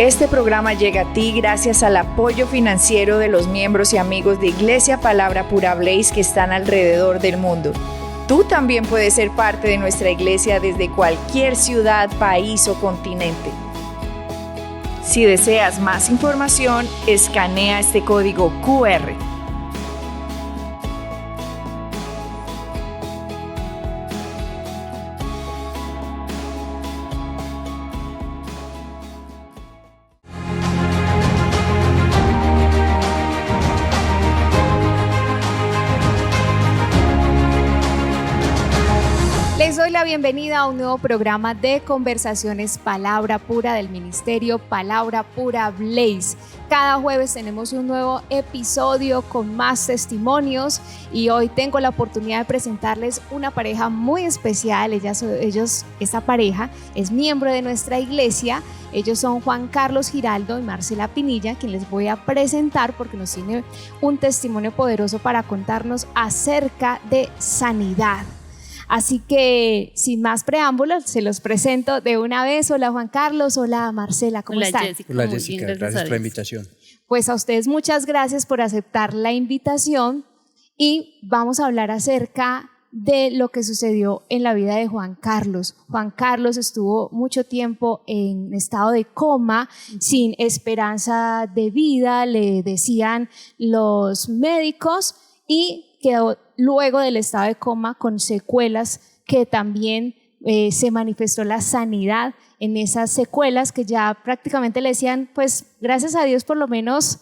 Este programa llega a ti gracias al apoyo financiero de los miembros y amigos de Iglesia Palabra Pura Blaze que están alrededor del mundo. Tú también puedes ser parte de nuestra iglesia desde cualquier ciudad, país o continente. Si deseas más información, escanea este código QR. Les doy la bienvenida a un nuevo programa de conversaciones Palabra Pura del Ministerio Palabra Pura Blaze. Cada jueves tenemos un nuevo episodio con más testimonios y hoy tengo la oportunidad de presentarles una pareja muy especial. Esta pareja es miembro de nuestra iglesia. Ellos son Juan Carlos Giraldo y Marcela Pinilla, quien les voy a presentar porque nos tiene un testimonio poderoso para contarnos acerca de sanidad. Así que, sin más preámbulos, se los presento de una vez. Hola Juan Carlos, hola Marcela, ¿cómo están? Hola Jessica, gracias por la invitación. Pues a ustedes muchas gracias por aceptar la invitación y vamos a hablar acerca de lo que sucedió en la vida de Juan Carlos. Juan Carlos estuvo mucho tiempo en estado de coma, sin esperanza de vida, le decían los médicos, y quedó luego del estado de coma con secuelas que también se manifestó la sanidad en esas secuelas que ya prácticamente le decían, pues gracias a Dios por lo menos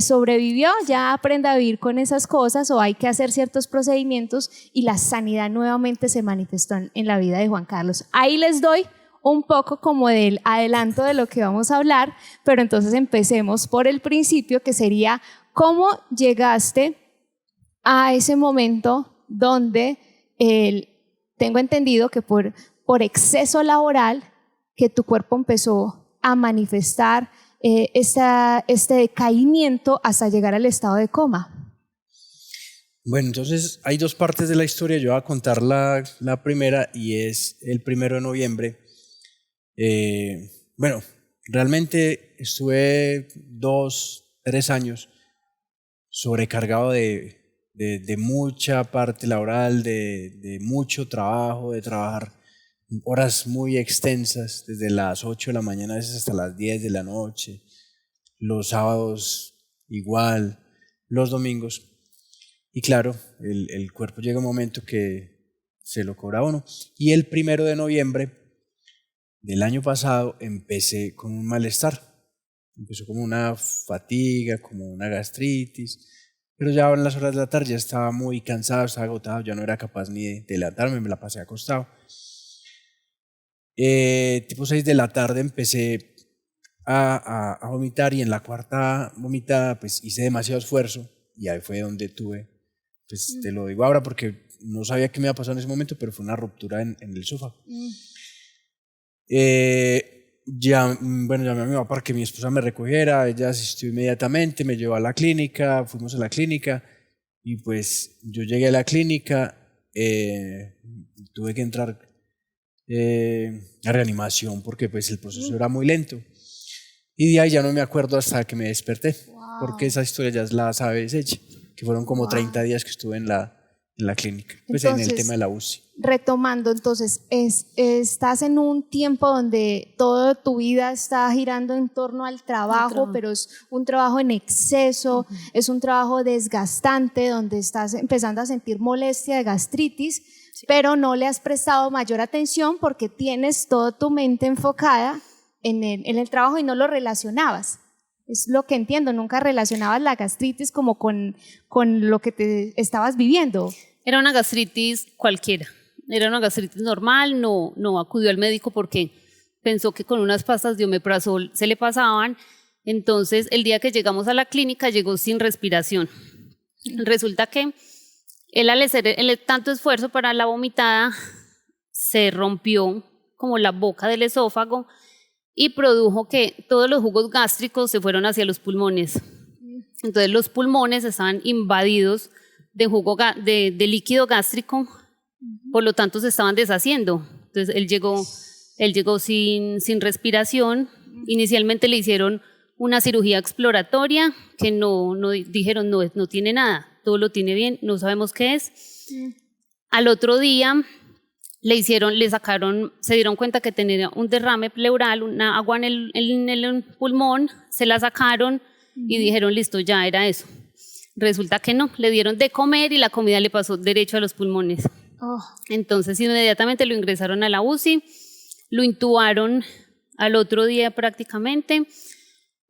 sobrevivió, ya aprenda a vivir con esas cosas o hay que hacer ciertos procedimientos, y la sanidad nuevamente se manifestó en la vida de Juan Carlos. Ahí les doy un poco como del adelanto de lo que vamos a hablar, pero entonces empecemos por el principio, que sería ¿cómo llegaste a ese momento donde tengo entendido que por exceso laboral que tu cuerpo empezó a manifestar este decaimiento hasta llegar al estado de coma? Bueno, entonces hay dos partes de la historia. Yo voy a contar la primera, y es el 1 de noviembre. Bueno, realmente estuve 2-3 años sobrecargado de mucha parte laboral, de mucho trabajo, de trabajar horas muy extensas, desde las 8 de la mañana a veces hasta las 10 de la noche, los sábados igual, los domingos. Y claro, el cuerpo llega un momento que se lo cobra a uno. Y el 1 de noviembre del año pasado empecé con un malestar. Empezó como una fatiga, como una gastritis. Pero ya en las horas de la tarde ya estaba muy cansado, estaba agotado, ya no era capaz ni de levantarme, me la pasé acostado. Tipo 6 de la tarde empecé a vomitar, y en la cuarta vomitada pues hice demasiado esfuerzo, y ahí fue donde tuve, pues te lo digo ahora porque no sabía qué me iba a pasar en ese momento, pero fue una ruptura en el esófago. Llamé a mi papá para que mi esposa me recogiera. Ella asistió inmediatamente, me llevó a la clínica, fuimos a la clínica, y pues yo llegué a la clínica, tuve que entrar a reanimación porque pues el proceso era muy lento, y de ahí ya no me acuerdo hasta que me desperté. Wow. Porque esa historia ya la sabes ella, que fueron como 30 días que estuve en la clínica, pues entonces, en el tema de la UCI. Retomando, entonces, estás en un tiempo donde toda tu vida está girando en torno al trabajo, pero es un trabajo en exceso, es un trabajo desgastante, donde estás empezando a sentir molestia de gastritis, sí, pero no le has prestado mayor atención porque tienes toda tu mente enfocada en el trabajo y no lo relacionabas. Es lo que entiendo, nunca relacionabas la gastritis como con lo que te estabas viviendo. Era una gastritis cualquiera, era una gastritis normal, no acudió al médico porque pensó que con unas pastas de omeprazol se le pasaban. Entonces el día que llegamos a la clínica llegó sin respiración. Resulta que él, al hacer tanto esfuerzo para la vomitada, se rompió como la boca del esófago y produjo que todos los jugos gástricos se fueron hacia los pulmones. Entonces los pulmones estaban invadidos de líquido gástrico, por lo tanto se estaban deshaciendo. Entonces él llegó sin respiración, Inicialmente le hicieron una cirugía exploratoria que no dijeron no tiene nada, todo lo tiene bien, no sabemos qué es. Al otro día se dieron cuenta que tenía un derrame pleural, una agua en el pulmón, se la sacaron y dijeron listo, ya era eso. Resulta que no, le dieron de comer y la comida le pasó derecho a los pulmones. Entonces inmediatamente lo ingresaron a la UCI, lo intubaron al otro día prácticamente.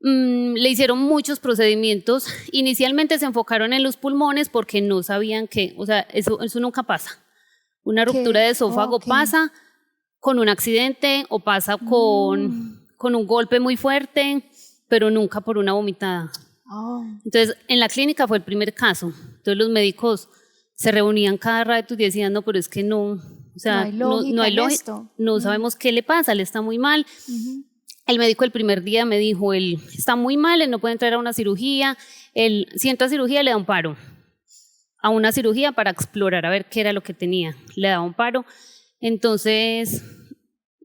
Le hicieron muchos procedimientos. Inicialmente se enfocaron en los pulmones porque no sabían que, o sea, eso nunca pasa. Una ruptura de esófago pasa con un accidente o pasa con un golpe muy fuerte, pero nunca por una vomitada. Entonces, en la clínica fue el primer caso. Entonces los médicos se reunían cada rato y decían, no, pero es que no, o sea, no hay lógica, no sabemos qué le pasa, él está muy mal. El médico el primer día me dijo, él está muy mal, él no puede entrar a una cirugía, si entra a cirugía le da un paro, a una cirugía para explorar a ver qué era lo que tenía, le daba un paro. Entonces,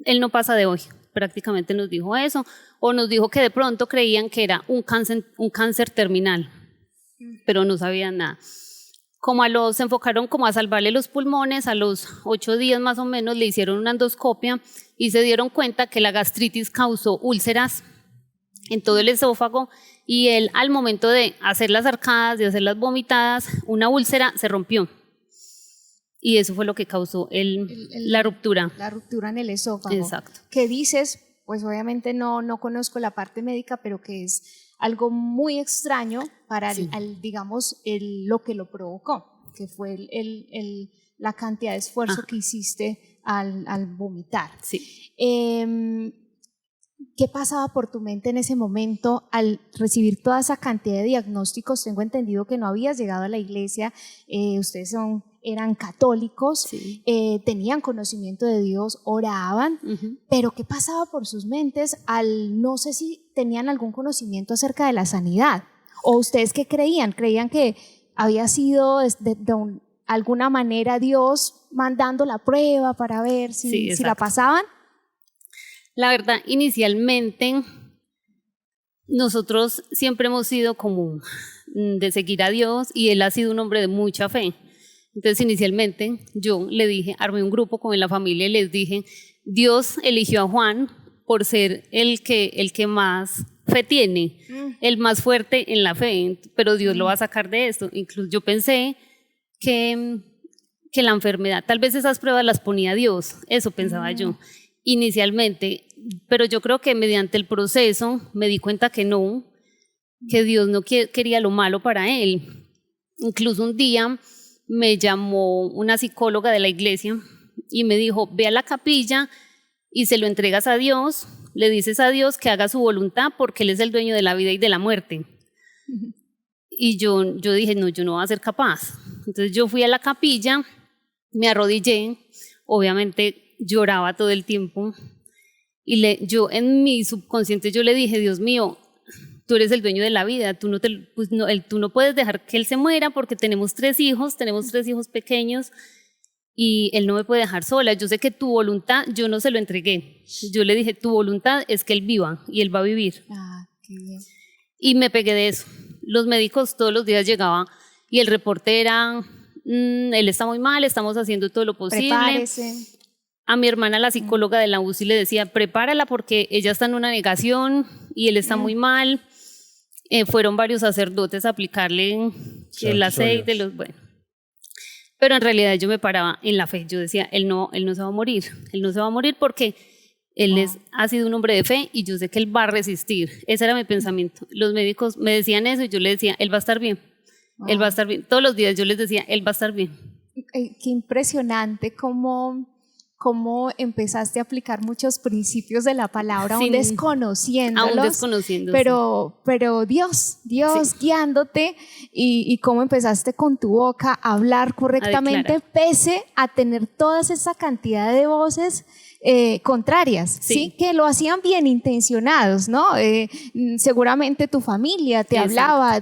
él no pasa de hoy, prácticamente nos dijo eso, o nos dijo que de pronto creían que era un cáncer terminal, pero no sabían nada. Se enfocaron como a salvarle los pulmones, a los 8 días más o menos le hicieron una endoscopia y se dieron cuenta que la gastritis causó úlceras en todo el esófago y él al momento de hacer las arcadas, de hacer las vomitadas, una úlcera se rompió y eso fue lo que causó la ruptura. La ruptura en el esófago. Exacto. ¿Qué dices? Pues obviamente no conozco la parte médica, pero que es algo muy extraño para, digamos, lo que lo provocó, que fue la cantidad de esfuerzo que hiciste al vomitar. Sí. ¿Qué pasaba por tu mente en ese momento al recibir toda esa cantidad de diagnósticos? Tengo entendido que no habías llegado a la iglesia, ustedes eran católicos, tenían conocimiento de Dios, oraban, pero ¿qué pasaba por sus mentes no sé si tenían algún conocimiento acerca de la sanidad? ¿O ustedes qué creían? ¿Creían que había sido alguna manera Dios mandando la prueba para ver si la pasaban? La verdad, inicialmente nosotros siempre hemos sido como de seguir a Dios y Él ha sido un hombre de mucha fe. Entonces inicialmente yo le dije, armé un grupo con la familia y les dije, Dios eligió a Juan por ser el que más fe tiene, el más fuerte en la fe, pero Dios lo va a sacar de esto. Incluso yo pensé que la enfermedad, tal vez esas pruebas las ponía Dios, eso pensaba yo inicialmente, pero yo creo que mediante el proceso me di cuenta que Dios no quería lo malo para él. Incluso un día me llamó una psicóloga de la iglesia y me dijo, ve a la capilla y se lo entregas a Dios, le dices a Dios que haga su voluntad porque Él es el dueño de la vida y de la muerte. Y yo dije, no, yo no voy a ser capaz. Entonces yo fui a la capilla, me arrodillé, obviamente lloraba todo el tiempo y yo en mi subconsciente yo le dije, Dios mío, tú eres el dueño de la vida, tú no puedes dejar que Él se muera porque tenemos 3 hijos pequeños y Él no me puede dejar sola. Yo sé que tu voluntad, yo no se lo entregué, yo le dije, tu voluntad es que Él viva y Él va a vivir. Qué bien. Y me pegué de eso. Los médicos todos los días llegaban y el reporte era, él está muy mal, estamos haciendo todo lo posible. Prepárese. A mi hermana, la psicóloga de la UCI, le decía, prepárala porque ella está en una negación y él está muy mal. Fueron varios sacerdotes a aplicarle el aceite, bueno. Pero en realidad yo me paraba en la fe. Yo decía, él no se va a morir. Él no se va a morir porque él ha sido un hombre de fe y yo sé que él va a resistir. Ese era mi pensamiento. Los médicos me decían eso y yo le decía, él va a estar bien. Él va a estar bien. Todos los días yo les decía, él va a estar bien. Qué impresionante cómo empezaste a aplicar muchos principios de la palabra, aún desconociéndolos, pero Dios guiándote y cómo empezaste con tu boca a hablar correctamente pese a tener toda esa cantidad de voces contrarias, ¿sí? Que lo hacían bien intencionados, ¿no? Seguramente tu familia te hablaba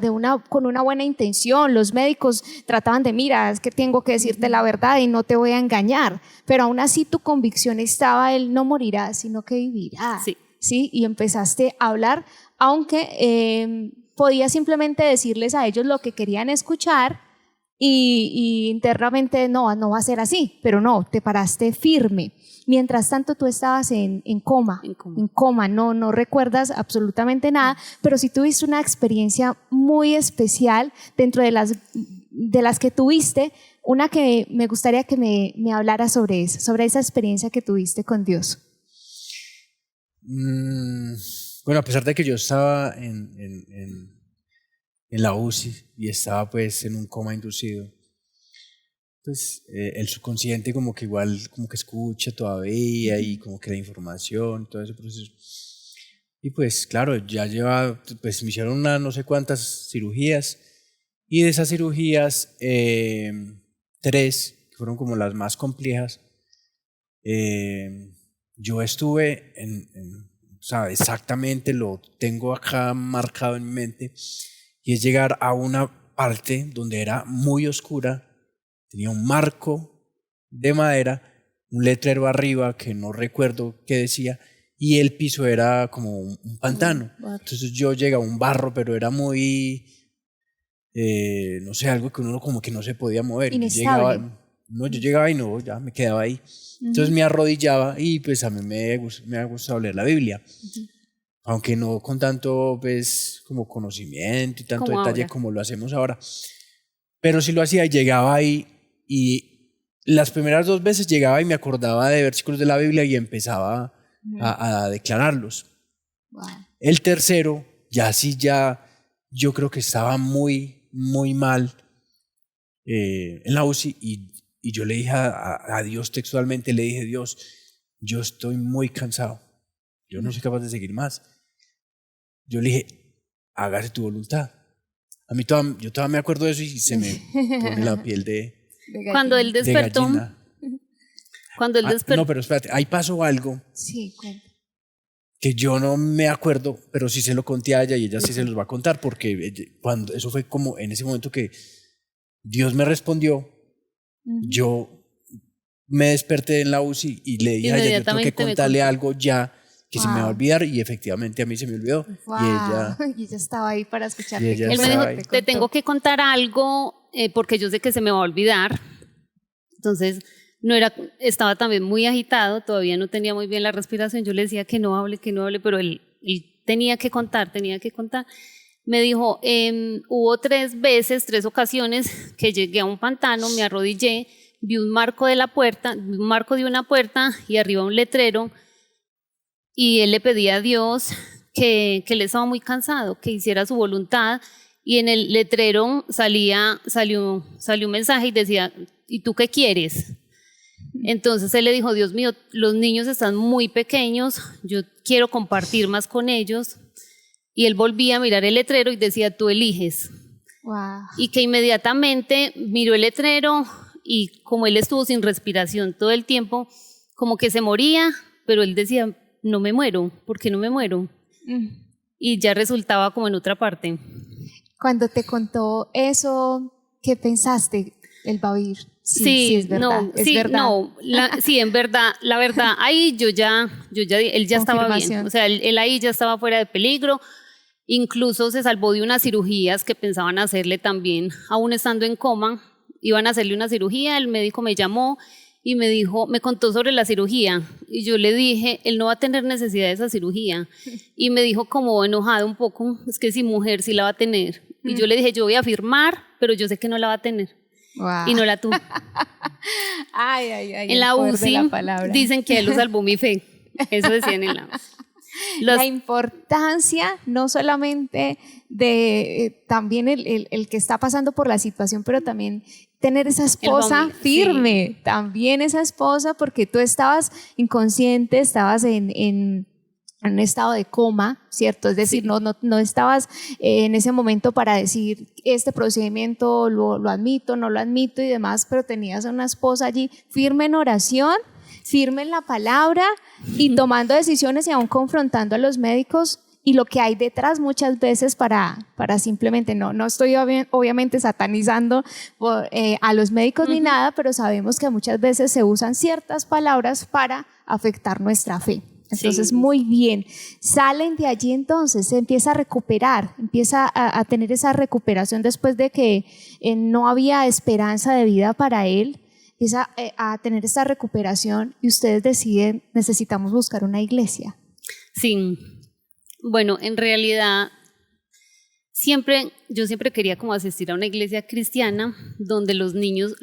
con una buena intención, los médicos trataban de, mira, es que tengo que decirte la verdad y no te voy a engañar, pero aún así tu convicción estaba, él no morirá, sino que vivirá. ¿sí? Y empezaste a hablar, aunque podías simplemente decirles a ellos lo que querían escuchar y internamente no va a ser así, pero no, te paraste firme. Mientras tanto tú estabas en coma, no recuerdas absolutamente nada, pero sí tuviste una experiencia muy especial dentro de las que tuviste, una que me gustaría que me hablaras sobre eso, sobre esa experiencia que tuviste con Dios. Bueno, a pesar de que yo estaba en la UCI y estaba pues en un coma inducido, pues el subconsciente como que igual como que escucha todavía y como que la información, todo ese proceso. Y pues claro, ya pues me hicieron no sé cuántas cirugías, y de esas cirugías 3, que fueron como las más complejas, yo estuve o sea, exactamente lo tengo acá marcado en mi mente, y es llegar a una parte donde era muy oscura. Tenía un marco de madera, un letrero arriba que no recuerdo qué decía, y el piso era como un pantano. Entonces yo llegaba a un barro, pero era muy, no sé, algo que uno como que no se podía mover. Inestable. Yo llegaba y no, ya me quedaba ahí. Entonces me arrodillaba y pues a mí me ha gustado leer la Biblia. Aunque no con tanto pues como conocimiento y tanto detalle como lo hacemos ahora. Pero sí lo hacía y llegaba ahí. Y las primeras 2 veces llegaba y me acordaba de versículos de la Biblia y empezaba a declararlos. Wow. El tercero, ya yo creo que estaba muy, muy mal en la UCI, y yo le dije a Dios textualmente, le dije: Dios, yo estoy muy cansado, yo no soy capaz de seguir más. Yo le dije: hágase tu voluntad. A mí yo todavía me acuerdo de eso y se me pone la piel de Cuando él despertó. gallina. Cuando él despertó. No, pero espérate, ahí pasó algo. Sí, cuenta. Que yo no me acuerdo, pero sí se lo conté a ella y ella sí se los va a contar, porque eso fue como en ese momento que Dios me respondió. Yo me desperté en la UCI y le dije a ella: yo tengo que contarle algo ya, que se me va a olvidar, y efectivamente a mí se me olvidó. Wow. Y ella estaba ahí para escucharte. Él me dijo: te tengo que contar algo porque yo sé que se me va a olvidar. Entonces estaba también muy agitado, todavía no tenía muy bien la respiración. Yo le decía que no hable, pero él tenía que contar. Me dijo: hubo 3 ocasiones que llegué a un pantano, me arrodillé, vi un marco de una puerta y arriba un letrero, y él le pedía a Dios que él estaba muy cansado, que hiciera su voluntad, y en el letrero salió un mensaje y decía: ¿y tú qué quieres? Entonces él le dijo: Dios mío, los niños están muy pequeños, yo quiero compartir más con ellos. Y él volvía a mirar el letrero y decía: tú eliges. Wow. Y que inmediatamente miró el letrero, y como él estuvo sin respiración todo el tiempo, como que se moría, pero él decía: no me muero, ¿por qué no me muero? Y ya resultaba como en otra parte. Cuando te contó eso, ¿qué pensaste? Él va a oír. Sí, es verdad. Sí, en verdad, la verdad, ahí él ya estaba bien. O sea, él ahí ya estaba fuera de peligro. Incluso se salvó de unas cirugías que pensaban hacerle también, aún estando en coma. Iban a hacerle una cirugía, el médico me llamó y me contó sobre la cirugía, y yo le dije: él no va a tener necesidad de esa cirugía. Y me dijo como enojado un poco: es que si mujer sí la va a tener. Y yo le dije: yo voy a firmar, pero yo sé que no la va a tener. Wow. Y no la tuvo. Ay, en la UCI dicen que él lo salvó mi fe. Eso decían en la UCI. La importancia no solamente de también el que está pasando por la situación, pero también tener esa esposa firme, sí. También esa esposa, porque tú estabas inconsciente, estabas en un estado de coma, ¿cierto? Es decir, sí. no estabas en ese momento para decir: este procedimiento lo admito, no lo admito y demás, pero tenías a una esposa allí firme en oración, firme en la palabra y tomando decisiones y aún confrontando a los médicos y lo que hay detrás muchas veces para simplemente, no estoy obviamente satanizando a los médicos ni nada, pero sabemos que muchas veces se usan ciertas palabras para afectar nuestra fe. Entonces, Sí. muy bien. Salen de allí entonces, se empieza a recuperar, empieza a tener esa recuperación después de que no había esperanza de vida para él, empieza a tener esa recuperación y ustedes deciden, necesitamos buscar una iglesia. Sí. Bueno, en realidad yo siempre quería como asistir a una iglesia cristiana donde los niños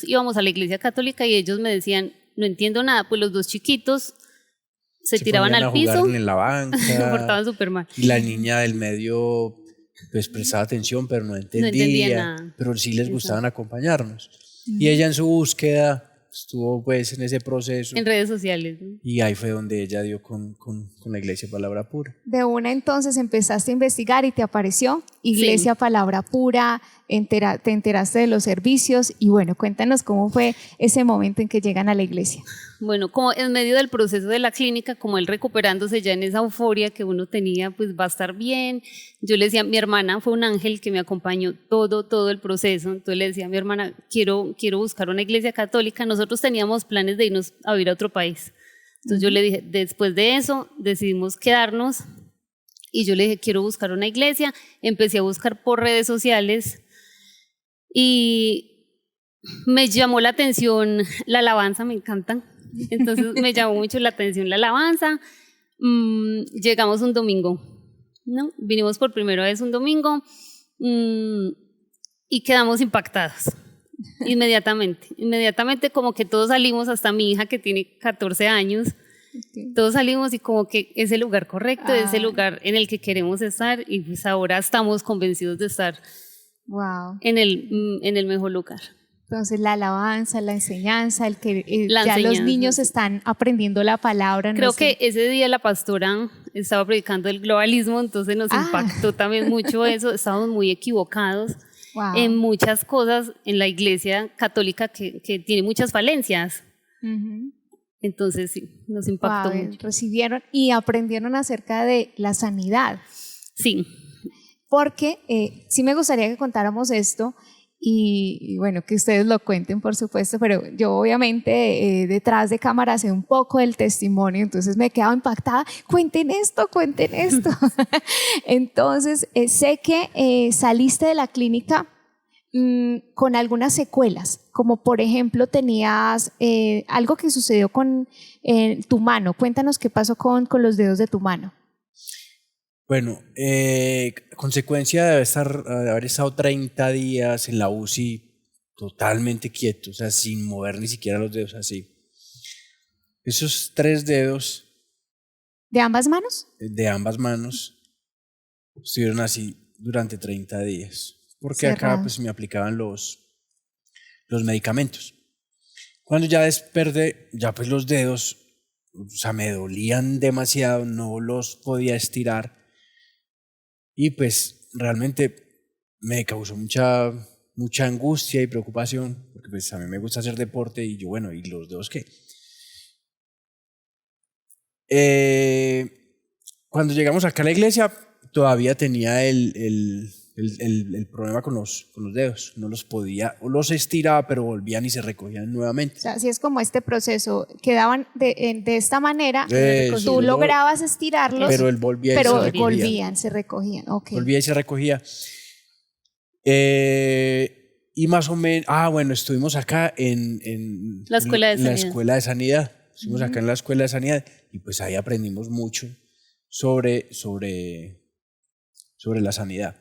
íbamos a la iglesia católica y ellos me decían, no entiendo nada, pues los dos chiquitos se tiraban ponían al a piso, jugar en la banca. se portaban súper mal. Y la niña del medio pues prestaba atención, pero no entendía, entendía nada. pero sí les gustaban Exacto. acompañarnos. Y ella en su búsqueda estuvo pues en ese proceso En redes sociales, ¿no? y ahí fue donde ella dio con la Iglesia Palabra Pura. De una entonces empezaste a investigar y te apareció Iglesia Palabra Pura, te enteraste de los servicios y bueno, cuéntanos cómo fue ese momento en que llegan a la iglesia. Bueno, como en medio del proceso de la clínica, como él recuperándose ya en esa euforia que uno tenía, pues va a estar bien. Yo le decía, mi hermana fue un ángel que me acompañó todo el proceso. Entonces le decía a mi hermana, quiero buscar una iglesia católica. Nosotros teníamos planes de irnos a vivir a otro país. Entonces yo le dije, después de eso decidimos quedarnos y yo le dije, quiero buscar una iglesia. Empecé a buscar por redes sociales y me llamó la atención la alabanza, me encantan. Entonces me llamó mucho la atención la alabanza. Llegamos un domingo, ¿no? Vinimos por primera vez un domingo y quedamos impactados. Inmediatamente como que todos salimos, hasta mi hija que tiene 14 años, todos salimos y como que es el lugar correcto, es el lugar en el que queremos estar y pues ahora estamos convencidos de estar en el mejor lugar. Entonces la alabanza, la enseñanza, el que La ya enseñanza. los niños están aprendiendo la palabra. Creo que ese día la pastora estaba predicando el globalismo, entonces nos impactó también mucho eso. Estábamos muy equivocados en muchas cosas en la iglesia católica que tiene muchas falencias. Entonces sí, nos impactó mucho. Recibieron y aprendieron acerca de la sanidad. Sí. Porque sí me gustaría que contáramos esto. Y bueno, que ustedes lo cuenten, por supuesto, pero yo obviamente detrás de cámara sé un poco del testimonio, entonces me he quedado impactada. Cuenten esto. Entonces, sé que saliste de la clínica con algunas secuelas, como por ejemplo tenías algo que sucedió con tu mano. Cuéntanos qué pasó con los dedos de tu mano. Bueno, consecuencia de haber estado 30 días en la UCI totalmente quieto, o sea, sin mover ni siquiera los dedos así. Esos 3 dedos ¿De ambas manos? de ambas manos estuvieron así durante 30 días, porque Cerrado. acá pues me aplicaban los medicamentos. Cuando ya desperté, ya pues los dedos, o sea, me dolían demasiado, no los podía estirar. Y pues realmente me causó mucha angustia y preocupación, porque pues a mí me gusta hacer deporte y yo, bueno, ¿y los dedos qué? Cuando llegamos acá a la iglesia, todavía tenía el problema con los dedos. No los podía, o los estiraba, pero volvían y se recogían nuevamente. O sea, así es como este proceso, quedaban de esta manera, Eso, tú lograbas estirarlos, pero él volvía y pero se recogía. volvían, se recogían. Okay. Volvía y se recogía. Y más o menos, bueno, estuvimos acá en La escuela de sanidad. La escuela de sanidad. Estuvimos acá en la escuela de sanidad y pues ahí aprendimos mucho sobre la sanidad.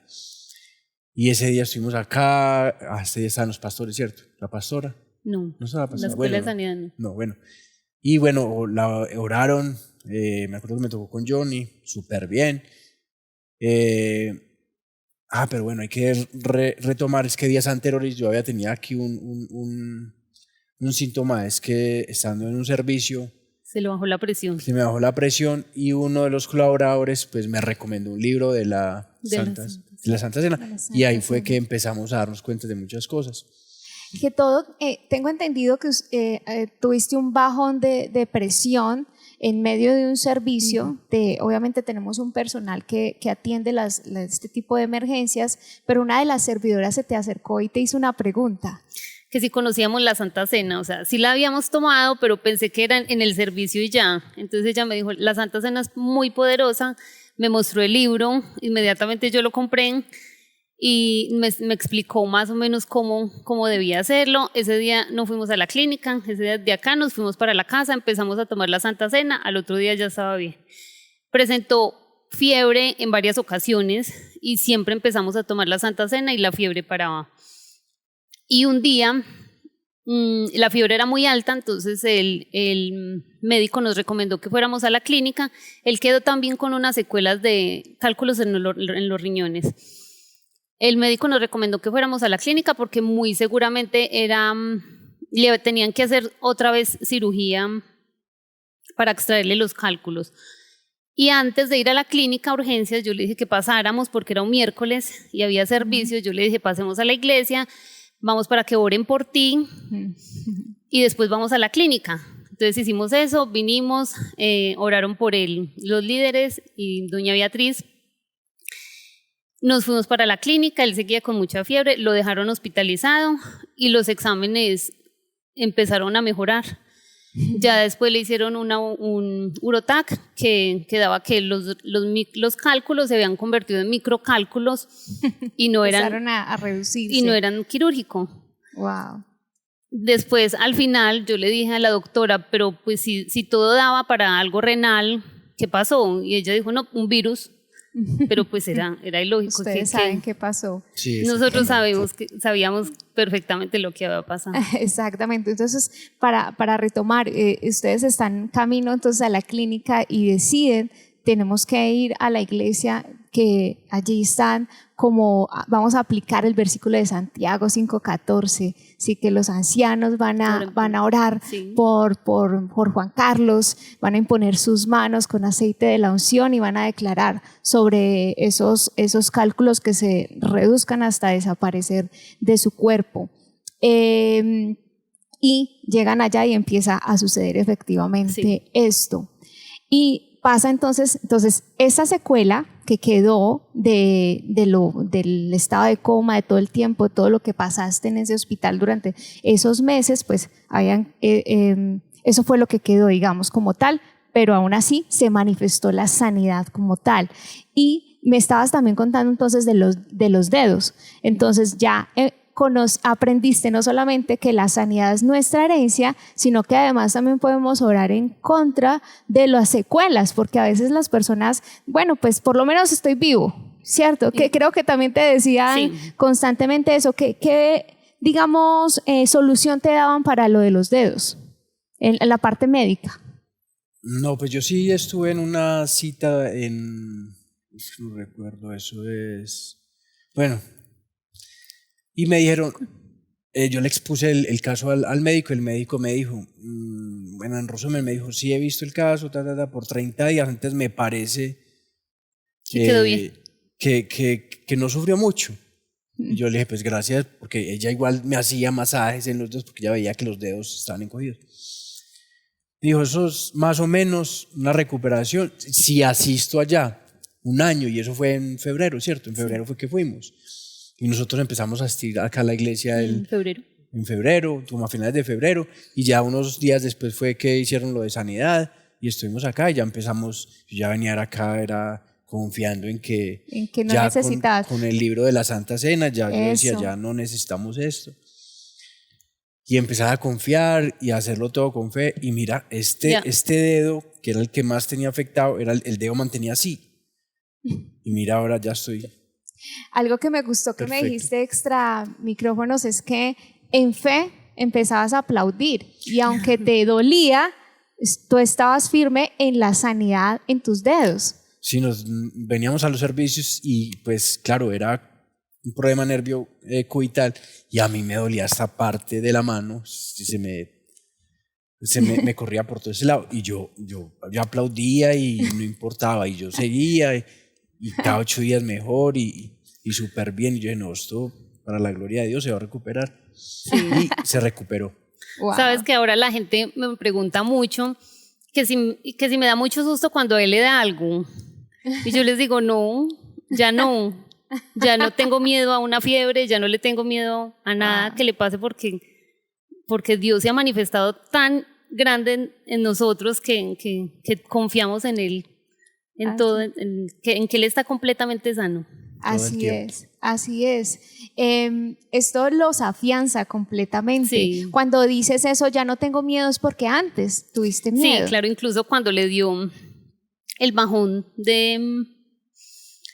Y ese día estuvimos acá, este día estaban los pastores, ¿cierto? La pastora. No, estaba la pastora. la escuela de sanidad no. No, bueno. Y bueno, oraron, me acuerdo que me tocó con Johnny, súper bien. Pero bueno, hay que retomar, es que días anteriores yo había tenido aquí un síntoma, es que estando en un servicio se le bajó la presión. Se me bajó la presión y uno de los colaboradores pues me recomendó un libro de la Santa Cena y ahí fue que empezamos a darnos cuenta de muchas cosas. Que todo, tengo entendido que tuviste un bajón de presión en medio de un servicio, obviamente tenemos un personal que atiende este tipo de emergencias, pero una de las servidoras se te acercó y te hizo una pregunta. que si conocíamos la Santa Cena, o sea, sí la habíamos tomado, pero pensé que era en el servicio y ya. Entonces ella me dijo, la Santa Cena es muy poderosa, me mostró el libro, inmediatamente yo lo compré y me explicó más o menos cómo debía hacerlo. Ese día no fuimos a la clínica, ese día de acá nos fuimos para la casa, empezamos a tomar la Santa Cena, al otro día ya estaba bien. Presentó fiebre en varias ocasiones y siempre empezamos a tomar la Santa Cena y la fiebre paraba. Y un día la fiebre era muy alta, entonces el médico nos recomendó que fuéramos a la clínica. Él quedó también con unas secuelas de cálculos en los riñones. El médico nos recomendó que fuéramos a la clínica porque muy seguramente le tenían que hacer otra vez cirugía para extraerle los cálculos. Y antes de ir a la clínica a urgencias, yo le dije que pasáramos porque era un miércoles y había servicio. Yo le dije, pasemos a la iglesia, vamos para que oren por ti y después vamos a la clínica. Entonces hicimos eso, vinimos, oraron por él los líderes y doña Beatriz. Nos fuimos para la clínica, él seguía con mucha fiebre, lo dejaron hospitalizado y los exámenes empezaron a mejorar. Ya después le hicieron un urotac que daba que los cálculos se habían convertido en microcálculos y no eran, empezaron a reducirse. y no eran quirúrgicos. Wow. Después, al final, yo le dije a la doctora, pero pues si todo daba para algo renal, ¿qué pasó? Y ella dijo, no, un virus. Pero pues era ilógico. Ustedes saben qué pasó. Sí, nosotros sabíamos perfectamente lo que había pasado. Exactamente. Entonces, para retomar, ustedes están camino entonces a la clínica y deciden, tenemos que ir a la iglesia, que allí están como vamos a aplicar el versículo de Santiago 5:14, sí, que los ancianos van a orar sí. por Juan Carlos, van a imponer sus manos con aceite de la unción y van a declarar sobre esos cálculos que se reduzcan hasta desaparecer de su cuerpo. Y llegan allá y empieza a suceder efectivamente esto. Y pasa entonces esa secuela que quedó del estado de coma, de todo el tiempo, todo lo que pasaste en ese hospital durante esos meses, pues eso fue lo que quedó, digamos, como tal, pero aún así se manifestó la sanidad como tal. Y me estabas también contando entonces de los dedos. Entonces ya aprendiste no solamente que la sanidad es nuestra herencia, sino que además también podemos orar en contra de las secuelas, porque a veces las personas, bueno, pues por lo menos estoy vivo, ¿cierto? Sí. Que creo que también te decían constantemente eso, ¿qué digamos, solución te daban para lo de los dedos en la parte médica? No, pues yo sí estuve en una cita no recuerdo, eso es, bueno, y me dijeron, yo le expuse el caso al médico, el médico me dijo, bueno, en resumen me dijo, sí he visto el caso, por 30 días, antes me parece que, quedó bien. que no sufrió mucho. Y yo le dije, pues gracias, porque ella igual me hacía masajes en los dedos, porque ella veía que los dedos estaban encogidos. Dijo, eso es más o menos una recuperación, si asisto allá, 1 año, y eso fue en febrero, ¿cierto? En febrero fue que fuimos. Y nosotros empezamos a asistir acá a la iglesia en febrero, como a finales de febrero, y ya unos días después fue que hicieron lo de sanidad, y estuvimos acá, y ya empezamos, yo ya venía acá, era confiando en que no ya necesitabas. Con el libro de la Santa Cena, ya yo decía, ya no necesitamos esto. Y empezaba a confiar y a hacerlo todo con fe, y mira, este dedo, que era el que más tenía afectado, era el dedo mantenía así, y mira, ahora ya estoy... Algo que me gustó que me dijiste extra micrófonos es que en fe empezabas a aplaudir y aunque te dolía, tú estabas firme en la sanidad en tus dedos. Sí, veníamos a los servicios y pues claro, era un problema nervio cubital y a mí me dolía esta parte de la mano, se me corría por todo ese lado y yo aplaudía y no importaba y yo seguía y cada 8 días mejor y súper bien. Y yo dije, no, esto para la gloria de Dios se va a recuperar. Sí. Y se recuperó. Wow. Sabes que ahora la gente me pregunta mucho que si me da mucho susto cuando a él le da algo. Y yo les digo, no. Ya no tengo miedo a una fiebre, ya no le tengo miedo a nada que le pase porque porque Dios se ha manifestado tan grande en nosotros que confiamos en Él, en todo, en que Él está completamente sano. Así es. Esto los afianza completamente. Sí. Cuando dices eso, ya no tengo miedo, es porque antes tuviste miedo. Sí, claro, incluso cuando le dio el bajón de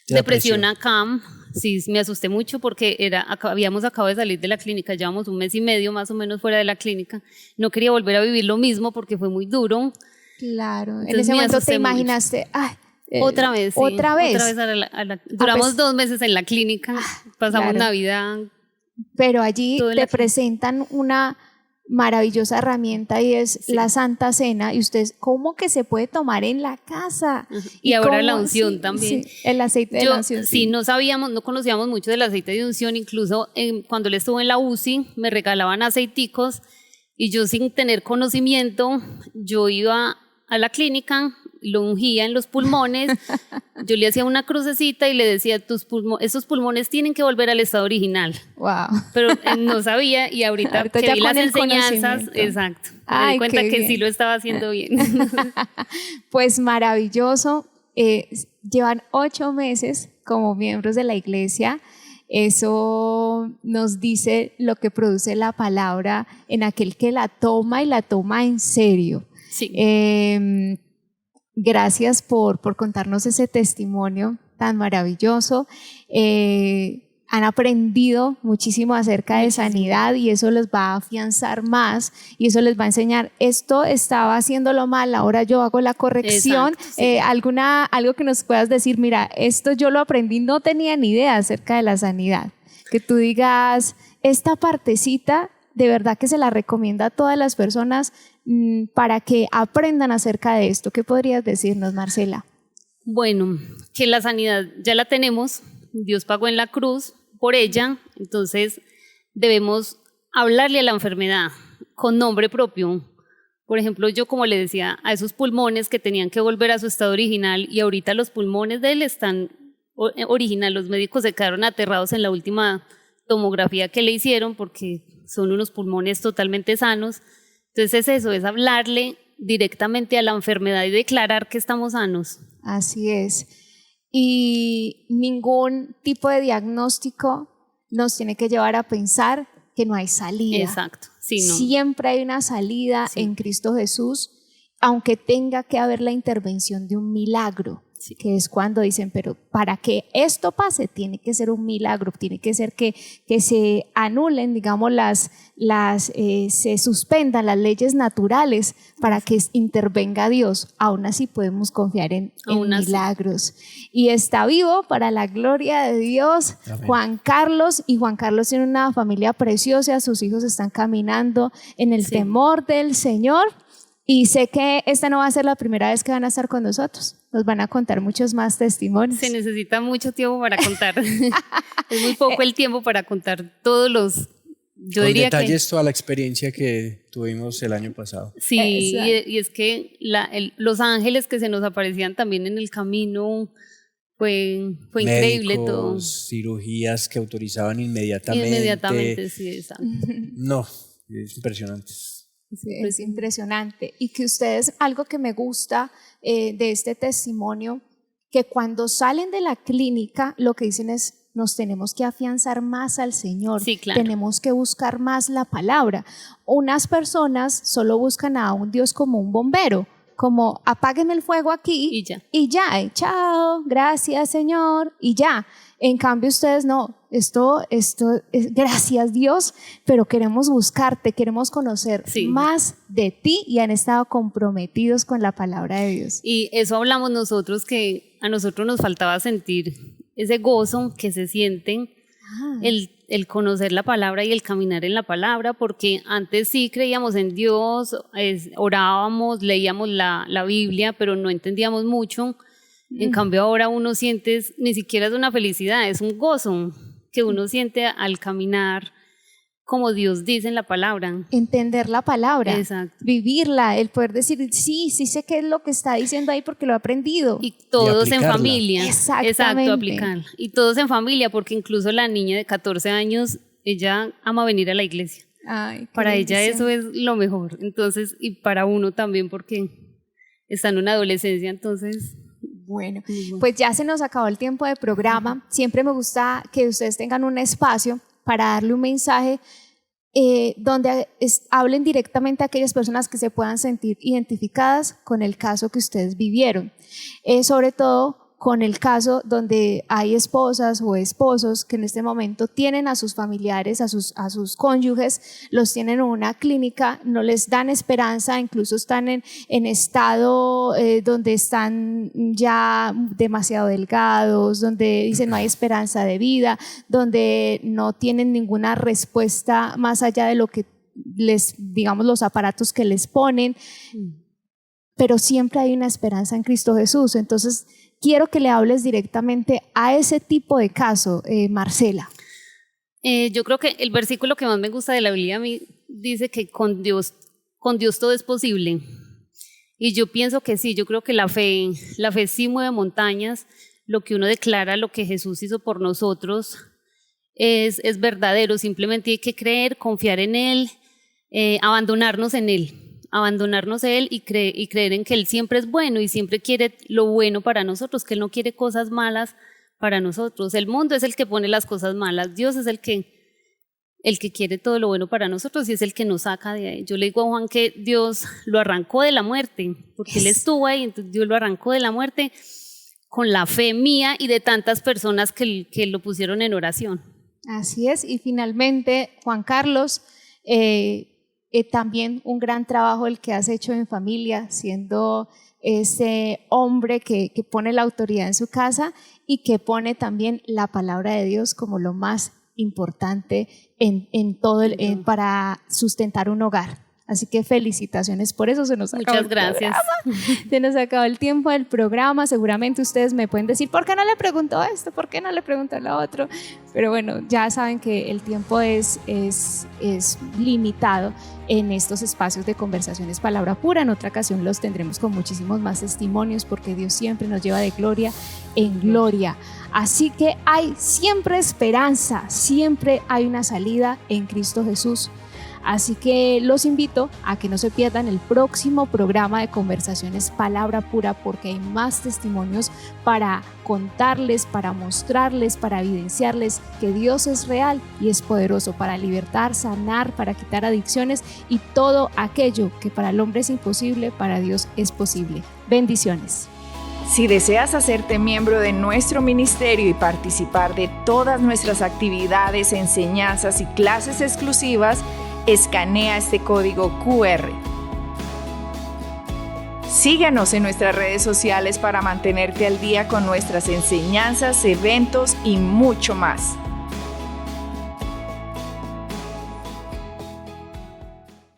depresión a Cam, sí, me asusté mucho porque habíamos acabado de salir de la clínica, llevamos 1 mes y medio más o menos fuera de la clínica, no quería volver a vivir lo mismo porque fue muy duro. Claro, en Entonces ese me momento te asusté imaginaste, otra vez, sí, otra vez. Duramos 2 meses en la clínica, pasamos claro. Navidad. Pero allí todo en te la clínica. presentan una maravillosa herramienta y es Sí. la Santa Cena, y ustedes, ¿cómo que se puede tomar en la casa? Y ahora la cómo- unción sí, también. sí, el aceite de la unción. Sí, no sabíamos, no conocíamos mucho del aceite de unción, incluso cuando él estuvo en la UCI me regalaban aceiticos y yo sin tener conocimiento, yo iba a la clínica, lo ungía en los pulmones, yo le hacía una crucecita y le decía, esos pulmones tienen que volver al estado original. Wow. Pero no sabía y ahorita Ahorita que ya vi con las el enseñanzas, conocimiento. exacto, me Ay, di cuenta qué que bien. sí lo estaba haciendo bien. Pues maravilloso. Llevan 8 meses como miembros de la iglesia. Eso nos dice lo que produce la palabra en aquel que la toma y la toma en serio. Sí. Gracias por contarnos ese testimonio tan maravilloso. Han aprendido muchísimo acerca de sanidad y eso les va a afianzar más y eso les va a enseñar, esto estaba haciéndolo mal, ahora yo hago la corrección. Exacto, sí. Algo que nos puedas decir, mira, esto yo lo aprendí, no tenía ni idea acerca de la sanidad. Que tú digas, esta partecita de verdad que se la recomienda a todas las personas para que aprendan acerca de esto. ¿Qué podrías decirnos, Marcela? Bueno, que la sanidad ya la tenemos, Dios pagó en la cruz por ella, entonces debemos hablarle a la enfermedad con nombre propio. Por ejemplo, yo como le decía a esos pulmones que tenían que volver a su estado original y ahorita los pulmones de él están original, los médicos se quedaron aterrados en la última tomografía que le hicieron porque son unos pulmones totalmente sanos. Entonces es eso, es hablarle directamente a la enfermedad y declarar que estamos sanos. Así es. Y ningún tipo de diagnóstico nos tiene que llevar a pensar que no hay salida. Exacto. Sí, no. Siempre hay una salida en Cristo Jesús, aunque tenga que haber la intervención de un milagro. Sí. Que es cuando dicen, pero para que esto pase tiene que ser un milagro, tiene que ser que se anulen, digamos, se suspendan las leyes naturales para que intervenga Dios. Aún así podemos confiar en milagros. Y está vivo para la gloria de Dios. Amén. Juan Carlos tiene una familia preciosa, sus hijos están caminando en el temor del Señor. Y sé que esta no va a ser la primera vez que van a estar con nosotros. Nos van a contar muchos más testimonios. Se necesita mucho tiempo para contar. Es muy poco el tiempo para contar todos los... Yo con diría detalles toda la experiencia que tuvimos el año pasado. Sí, y es que los ángeles que se nos aparecían también en el camino, fue increíble todo. Cirugías que autorizaban inmediatamente. Inmediatamente, sí, exacto. No, es impresionante. Sí, es impresionante. Y que ustedes, algo que me gusta de este testimonio, que cuando salen de la clínica, lo que dicen es, nos tenemos que afianzar más al Señor, sí, claro. Tenemos que buscar más la palabra. Unas personas solo buscan a un Dios como un bombero, como apáguenme el fuego aquí y ya, chao, gracias Señor, y ya. En cambio ustedes no, esto es gracias Dios, pero queremos buscarte, queremos conocer más de ti y han estado comprometidos con la palabra de Dios. Y eso hablamos nosotros, que a nosotros nos faltaba sentir ese gozo que se sienten, el conocer la palabra y el caminar en la palabra, porque antes sí creíamos en Dios, orábamos, leíamos la Biblia, pero no entendíamos mucho. En cambio ahora uno siente, ni siquiera es una felicidad, es un gozo que uno siente al caminar como Dios dice en la palabra. Entender la palabra, exacto. Vivirla, el poder decir, sí sé qué es lo que está diciendo ahí porque lo he aprendido. Y todos en familia. Exactamente. Exacto, aplicarla. Y todos en familia, porque incluso la niña de 14 años, ella ama venir a la iglesia. Ay, para ella bendición. eso es lo mejor. Entonces, y para uno también porque está en una adolescencia, entonces... Bueno, pues ya se nos acabó el tiempo de programa. Siempre me gusta que ustedes tengan un espacio para darle un mensaje donde hablen directamente a aquellas personas que se puedan sentir identificadas con el caso que ustedes vivieron. Sobre todo con el caso donde hay esposas o esposos que en este momento tienen a sus familiares, a sus cónyuges, los tienen en una clínica, no les dan esperanza, incluso están en estado donde están ya demasiado delgados, donde dicen no hay esperanza de vida, donde no tienen ninguna respuesta más allá de lo que digamos, los aparatos que les ponen, pero siempre hay una esperanza en Cristo Jesús. Entonces, quiero que le hables directamente a ese tipo de caso, Marcela. Yo creo que el versículo que más me gusta de la Biblia a mí dice que con Dios todo es posible. Y yo pienso que sí, yo creo que la fe sí mueve montañas. Lo que uno declara, lo que Jesús hizo por nosotros es verdadero. Simplemente hay que creer, confiar en Él, abandonarnos en Él. Abandonarnos a Él y creer en que Él siempre es bueno y siempre quiere lo bueno para nosotros, que Él no quiere cosas malas para nosotros. El mundo es el que pone las cosas malas, Dios es el que quiere todo lo bueno para nosotros y es el que nos saca de ahí. Yo le digo a Juan que Dios lo arrancó de la muerte, porque Él estuvo ahí, entonces Dios lo arrancó de la muerte con la fe mía y de tantas personas que lo pusieron en oración. Así es, y finalmente, Juan Carlos, también un gran trabajo el que has hecho en familia, siendo ese hombre que pone la autoridad en su casa y que pone también la palabra de Dios como lo más importante en todo para sustentar un hogar. Así que felicitaciones por eso. Se nos acabó Muchas gracias. Se nos acabó el tiempo del programa. Seguramente ustedes me pueden decir, ¿por qué no le preguntó esto? ¿Por qué no le preguntó lo otro? Pero bueno, ya saben que el tiempo es limitado en estos espacios de conversaciones Palabra Pura. En otra ocasión los tendremos con muchísimos más testimonios porque Dios siempre nos lleva de gloria en gloria. Así que hay siempre esperanza, siempre hay una salida en Cristo Jesús. Así que los invito a que no se pierdan el próximo programa de Conversaciones Palabra Pura porque hay más testimonios para contarles, para mostrarles, para evidenciarles que Dios es real y es poderoso para libertar, sanar, para quitar adicciones y todo aquello que para el hombre es imposible, para Dios es posible. Bendiciones. Si deseas hacerte miembro de nuestro ministerio y participar de todas nuestras actividades, enseñanzas y clases exclusivas, escanea este código QR. Síguenos en nuestras redes sociales para mantenerte al día con nuestras enseñanzas, eventos y mucho más.